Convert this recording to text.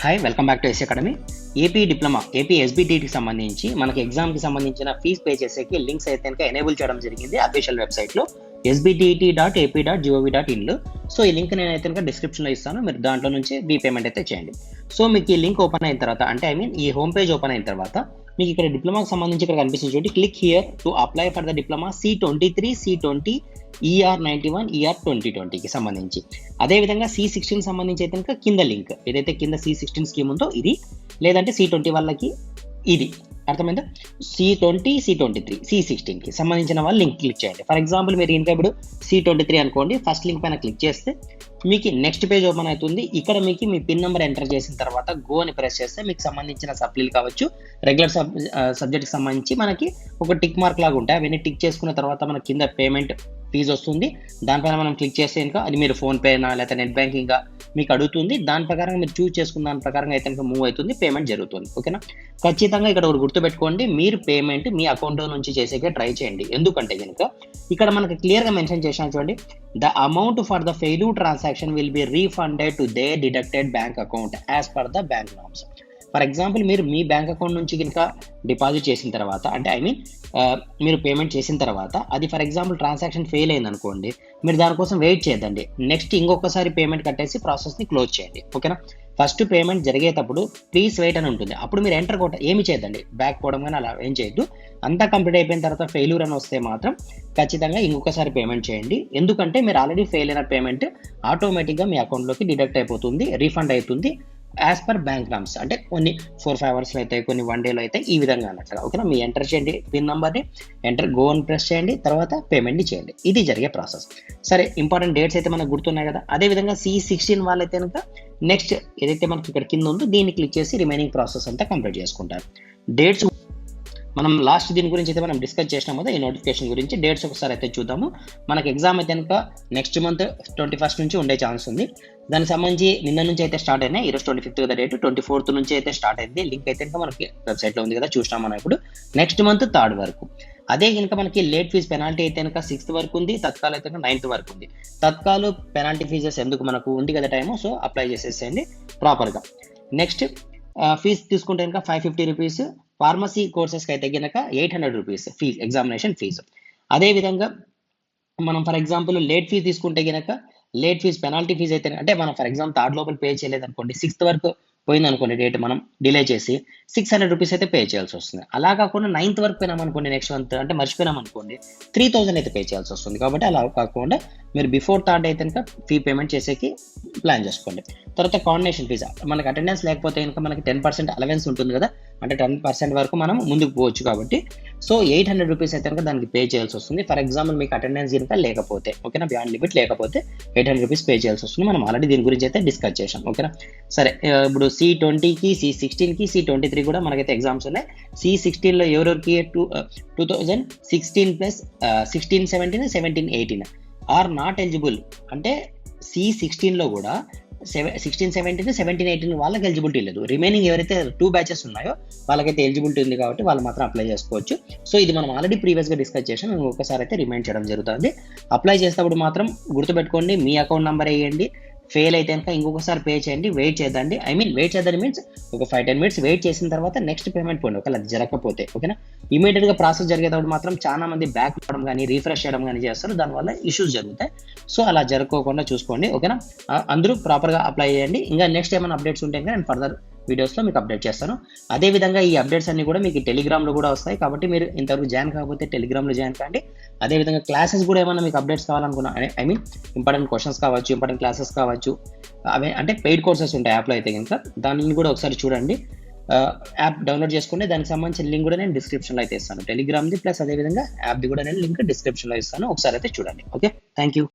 Hi, welcome back to S academy. AP diploma, AP ఎస్బిటికి సంబంధించి మనకి ఎగ్జామ్కి సంబంధించిన ఫీజ్ పే చేసేకి లింక్స్ అయితే కనుక ఎనేబుల్ చేయడం జరిగింది అఫీషియల్ వెబ్సైట్లో sbtet.ap.gov.in. సో ఈ లింక్ నేనైతే కనుక డిస్క్రిప్షన్లో ఇస్తాను, మీరు దాంట్లో నుంచి పేమెంట్ అయితే చేయండి. సో మీకు ఈ లింక్ ఓపెన్ అయిన తర్వాత, అంటే ఈ హోమ్ పేజ్ ఓపెన్ అయిన తర్వాత మీకు ఇక్కడ డిప్లొమాకి సంబంధించి ఇక్కడ కనిపిస్తుంది చూడండి, click here to apply for the diploma C23, C20, ER91, ER2020కి సంబంధించి. అదేవిధంగా C16 సంబంధించి అయితే కనుక కింద లింక్, ఏదైతే కింద C16 స్కీమ్ ఉందో ఇది, లేదంటే C20 వాళ్ళకి ఇది, అర్థమైందా? C20, C23, C16కి సంబంధించిన వాళ్ళు లింక్ క్లిక్ చేయండి. ఫర్ ఎగ్జాంపుల్ మీరు ఇంకా ఇప్పుడు C23 అనుకోండి, ఫస్ట్ లింక్ పైన క్లిక్ చేస్తే మీకు నెక్స్ట్ పేజ్ ఓపెన్ అవుతుంది. ఇక్కడ మీకు మీ పిన్ నెంబర్ ఎంటర్ చేసిన తర్వాత గో అని ప్రెస్ చేస్తే మీకు సంబంధించిన సప్లీలు కావచ్చు, రెగ్యులర్ సబ్జెక్ట్కి సంబంధించి మనకి ఒక టిక్ మార్క్ లాగా ఉంటాయి. అవన్నీ టిక్ చేసుకున్న తర్వాత మన కింద పేమెంట్ ఫీజు వస్తుంది. దానిపైన మనం క్లిక్ చేస్తే ఇంకా అది మీరు ఫోన్పేనా లేకపోతే నెట్ బ్యాంకింగ్ మీకు అడుగుతుంది. దాని ప్రకారం మీరు చూస్ చేసుకున్న దాని ప్రకారంగా అయితే ఇంకా మూవ్ అవుతుంది, పేమెంట్ జరుగుతుంది. ఓకేనా? ఖచ్చితంగా ఇక్కడ ఒకటి గుర్తుపెట్టుకోండి, మీరు పేమెంట్ మీ అకౌంట్ నుంచి చేసేకే ట్రై చేయండి. ఎందుకంటే కనుక ఇక్కడ మనకి క్లియర్గా మెన్షన్ చేసాను చూడండి, the amount for the failure transaction will be refunded to they deducted bank account as per the bank norms. For example మీరు మీ బ్యాంక్ అకౌంట్ నుంచి కనుక డిపాజిట్ చేసిన తర్వాత, అంటే మీరు పేమెంట్ చేసిన తర్వాత అది ఫర్ ఎగ్జాంపుల్ ట్రాన్సాక్షన్ ఫెయిల్ అయింది అనుకోండి, మీరు దానికోసం వెయిట్ చేయదండి. నెక్స్ట్ ఇంకొకసారి పేమెంట్ కట్టేసి ప్రాసెస్ని క్లోజ్ చేయండి. ఓకేనా? ఫస్ట్ పేమెంట్ జరిగేటప్పుడు ప్లీజ్ వెయిట్ అని ఉంటుంది, అప్పుడు మీరు ఎంటర్ కొట్ట ఏమి చేయదండి, బ్యాక్ పోవడం కానీ అలా ఏం చేయొద్దు. అంతా కంప్లీట్ అయిపోయిన తర్వాత ఫెయిల్యూర్ అని వస్తే మాత్రం ఖచ్చితంగా ఇంకొకసారి పేమెంట్ చేయండి. ఎందుకంటే మీరు ఆల్రెడీ ఫెయిల్ అయిన పేమెంట్ ఆటోమేటిక్గా మీ అకౌంట్లోకి డిడక్ట్ అయిపోతుంది, రీఫండ్ అవుతుంది యాజ్ పర్ బ్యాంక్ నామ్స్. అంటే కొన్ని 4-5 అవర్స్లో అయితే, కొన్ని 1 డేలో అయితే, ఈ విధంగా అన్నట్లుగా. ఓకేనా? మీ ఎంటర్ చేయండి పిన్ నెంబర్ని, గో అని ప్రెస్ చేయండి, తర్వాత పేమెంట్ని చేయండి. ఇది జరిగే ప్రాసెస్. సరే, ఇంపార్టెంట్ డేట్స్ అయితే మనకు గుర్తున్నాయి కదా. అదేవిధంగా C16 వాళ్ళైతే కనుక నెక్స్ట్ ఏదైతే మనకి ఇక్కడ కింద ఉందో దీన్ని క్లిక్ చేసి రిమైనింగ్ ప్రాసెస్ అంతా కంప్లీట్ చేసుకుంటారు. డేట్స్ మనం లాస్ట్ దీని గురించి అయితే మనం డిస్కస్ చేసినాం కదా, ఈ నోటిఫికేషన్ గురించి. డేట్స్ ఒకసారి అయితే చూద్దాము. మనకి ఎగ్జామ్ అయితే కనుక నెక్స్ట్ మంత్ 21st నుంచి ఉండే ఛాన్స్ ఉంది. దానికి సంబంధించి నిన్న నుంచి అయితే స్టార్ట్ అయినాయి. ఈరోజు 25th కదా డేట్, 24th నుంచి అయితే స్టార్ట్ అయింది. లింక్ అయితే కనుక మనకి వెబ్సైట్లో ఉంది కదా, చూసినాం మనం ఇప్పుడు. నెక్స్ట్ మంత్ 3rd వరకు. అదే కనుక మనకి లేట్ ఫీజ్ పెనాల్టీ అయితే కనుక 6th వరకు ఉంది, తత్కాల్ అయితే 9th వరకు ఉంది. తత్కాలు పెనాల్టీ ఫీజెస్ ఎందుకు మనకు ఉంది కదా టైము, సో అప్లై చేసేసేయండి ప్రాపర్గా. నెక్స్ట్ ఫీజ్ తీసుకుంటే కనుక 550 రూపీస్. ఫార్మసీ కోర్సెస్కి అయితే కనుక 800 రూపీస్ ఫీజ్, ఎగ్జామినేషన్ ఫీజు. అదేవిధంగా మనం ఫర్ ఎగ్జాంపుల్ లేట్ ఫీజ్ తీసుకుంటే కనుక లేట్ ఫీజ్ పెనాల్టీ ఫీజ్ అయితే, అంటే మనం ఫర్ ఎగ్జాంపుల్ 3rd లోపల పే చేయలేదు అనుకోండి, 6th వరకు పోయింది అనుకోండి డేట్, మనం డిలే చేసి 600 రూపీస్ అయితే పే చేయాల్సి వస్తుంది. అలా కాకుండా 9th వరకు పోయినాం అనుకోండి, నెక్స్ట్ మంత్ అంటే మర్చిపోయినాం అనుకోండి, 3000 అయితే పే చేయాల్సి వస్తుంది. కాబట్టి అలా కాకుండా మీరు బిఫోర్ 3rd అయితే కనుక ఫీ పేమెంట్ చేసేకి ప్లాన్ చేసుకోండి. తర్వాత కాండినేషన్ ఫీజు, మనకి అటెండెన్స్ లేకపోతే కనుక మనకి 10% అలవెన్స్ ఉంటుంది కదా, అంటే 10% వరకు మనం ముందుకు పోవచ్చు. కాబట్టి సో 800 రూపీస్ అయితే కనుక దానికి పే చేయాల్సి వస్తుంది. ఫర్ ఎగ్జాంపుల్ మీకు అటెండెన్స్ కనుక లేకపోతే, ఓకేనా, బియాండ్ లిమిట్ లేకపోతే 800 రూపీస్ పే చేయాల్సి వస్తుంది. మనం ఆల్రెడీ దీని గురించి అయితే డిస్కస్ చేసాం. ఓకేనా? సరే, ఇప్పుడు C20కి, C16కి, C23 కూడా మనకైతే ఎగ్జామ్స్ ఉన్నాయి. C16లో ఎవరెవరికి 2016 ప్లస్ 16, 17, 17, 18 ఆర్ నాట్ ఎలిజిబుల్. అంటే C16లో కూడా 16, 17, 17, 18 వాళ్ళకి ఎలిజిబిలిటీ లేదు. రిమైనింగ్ ఎవరైతే 2 బ్యాచెస్ ఉన్నాయో వాళ్ళకైతే ఎలిజిబిలిటీ ఉంది, కాబట్టి వాళ్ళు మాత్రం అప్లై చేసుకోవచ్చు. సో ఇది మనం ఆల్రెడీ ప్రీవియస్గా డిస్కస్ చేసాం, నేను ఒకసారి అయితే రిమైండ్ చేయడం జరుగుతుంది. అప్లై చేసేటప్పుడు మాత్రం గుర్తుపెట్టుకోండి, మీ అకౌంట్ నెంబర్ వేయండి. ఫెయిల్ అయితే కనుక ఇంకొకసారి పే చేయండి, వెయిట్ చేద్దండి. వెయిట్ చేద్దని మీన్స్ ఒక 5-10 మినిట్స్ వెయిట్ చేసిన తర్వాత నెక్స్ట్ పేమెంట్ పోండి, ఒకవేళ అది జరగకపోతే. ఓకేనా? ఇమీడియట్గా ప్రాసెస్ జరిగేటప్పుడు మాత్రం చాలా మంది బ్యాక్ అవ్వడం కానీ రీఫ్రెష్ చేయడం కానీ చేస్తారు, దానివల్ల ఇష్యూస్ జరుగుతాయి. సో అలా జరగకోకుండా చూసుకోండి. ఓకేనా? అందరూ ప్రాపర్గా అప్లై చేయండి. ఇంకా నెక్స్ట్ ఏమైనా అప్డేట్స్ ఉంటే నేను ఫర్దర్ వీడియోస్లో మీకు అప్డేట్ చేస్తాను. అదేవిధంగా ఈ అప్డేట్స్ అన్ని కూడా మీకు టెలిగ్రామ్లో కూడా వస్తాయి, కాబట్టి మీరు ఇంతవరకు జాయిన్ కాకపోతే టెలిగ్రామ్లో జాయిన్ కాండి. అదేవిధంగా క్లాసెస్ కూడా ఏమైనా మీకు అప్డేట్స్ కావాలనుకున్నా, ఇంపార్టెంట్ క్వశ్చన్స్ కావచ్చు, ఇంపార్టెంట్ క్లాసెస్ కావచ్చు, అవే అంటే పెయిడ్ కోర్సెస్ ఉంటాయి యాప్లో అయితే కనుక, దానిని కూడా ఒకసారి చూడండి. యాప్ డౌన్లోడ్ చేసుకుంటే దానికి సంబంధించిన లింక్ కూడా నేను డిస్క్రిప్షన్లో అయితే ఇస్తాను, టెలిగ్రామ్ది ప్లస్ అదేవిధంగా యాప్ది కూడా నేను లింక్ డిస్క్రిప్షన్లో ఇస్తాను. ఒకసారి అయితే చూడండి. Okay, thank you.